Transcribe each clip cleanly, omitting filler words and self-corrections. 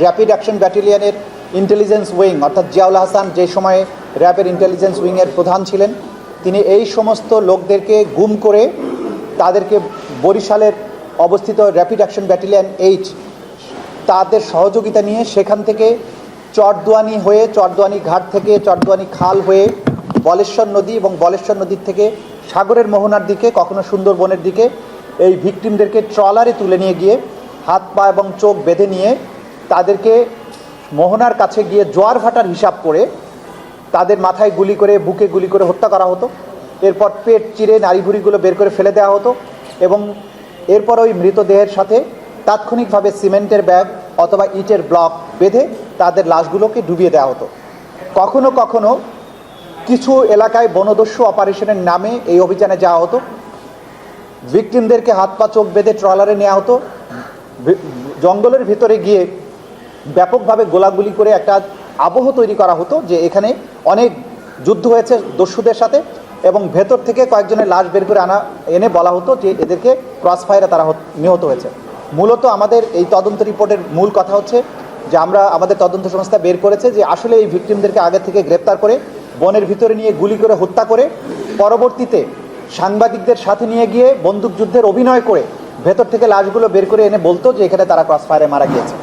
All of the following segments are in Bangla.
র্যাপিড অ্যাকশন ব্যাটালিয়নের ইন্টেলিজেন্স উইং অর্থাৎ জিয়াউল হাসান যে সময়ে র্যাবের ইন্টেলিজেন্স উইংয়ের প্রধান ছিলেন, তিনি এই সমস্ত লোকদেরকে গুম করে তাদেরকে বরিশালের অবস্থিত র্যাপিড অ্যাকশন ব্যাটালিয়ন 8 তাদের সহযোগিতা নিয়ে সেখান থেকে চরদুয়ানি হয়ে, চরদুয়ানি ঘাট থেকে চরদুয়ানি খাল হয়ে বলেশ্বর নদী এবং বলেশ্বর নদীর থেকে সাগরের মোহনার দিকে, কখনো সুন্দরবনের দিকে এই ভিকটিমদেরকে ট্রলারে তুলে নিয়ে গিয়ে হাত পা এবং চোখ বেঁধে নিয়ে তাদেরকে মোহনার কাছে গিয়ে জোয়ার ভাটার হিসাব করে তাদের মাথায় গুলি করে, বুকে গুলি করে হত্যা করা হতো। এরপর পেট চিরে নাড়িভুড়িগুলো বের করে ফেলে দেওয়া হতো এবং এরপর ওই মৃতদেহের সাথে তাৎক্ষণিকভাবে সিমেন্টের ব্যাগ অথবা ইটের ব্লক বেঁধে তাদের লাশগুলোকে ডুবিয়ে দেওয়া হতো। কখনো কখনো কিছু এলাকায় বনদস্যু অপারেশনের নামে এই অভিযানে যাওয়া হতো। ভিকটিমদেরকে হাত পা চোখ বেঁধে ট্রলারে নেওয়া হতো, জঙ্গলের ভিতরে গিয়ে ব্যাপকভাবে গোলাগুলি করে একটা আবহ তৈরি করা হতো যে এখানে অনেক যুদ্ধ হয়েছে দস্যুদের সাথে, এবং ভেতর থেকে কয়েকজনের লাশ বের করে এনে বলা হতো যে এদেরকে ক্রস ফায়ারে তারা নিহত হয়েছে। মূলত আমাদের এই তদন্ত রিপোর্টের মূল কথা হচ্ছে যে আমাদের তদন্ত সংস্থা বের করেছে যে আসলে এই ভিকটিমদেরকে আগে থেকে গ্রেপ্তার করে বনের ভিতরে নিয়ে গুলি করে হত্যা করে পরবর্তীতে সাংবাদিকদের সাথে নিয়ে গিয়ে বন্দুকযুদ্ধের অভিনয় করে ভেতর থেকে লাশগুলো বের করে এনে বলতো যে এখানে তারা ক্রস ফায়ারে মারা গিয়েছে।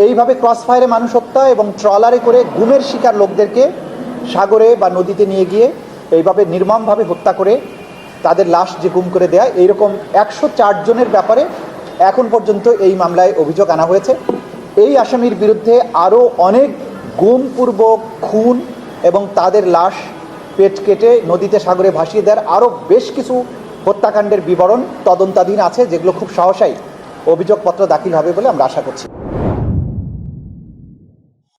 এইভাবে ক্রস ফায়ারে মানুষ হত্যা এবং ট্রলারে করে গুমের শিকার লোকদেরকে সাগরে বা নদীতে নিয়ে গিয়ে এইভাবে নির্মমভাবে হত্যা করে তাদের লাশ যে গুম করে দেয়া, এইরকম 104 জনের ব্যাপারে এখন পর্যন্ত এই মামলায় অভিযোগ আনা হয়েছে। এই আসামির বিরুদ্ধে আরও অনেক গুমপূর্বক খুন এবং তাদের লাশ পেট কেটে নদীতে সাগরে ভাসিয়ে দেওয়ার আরও বেশ কিছু হত্যাকাণ্ডের বিবরণ তদন্তাধীন আছে, যেগুলো খুব সহসাই অভিযোগপত্র দাখিল হবে বলে আমরা আশা করছি।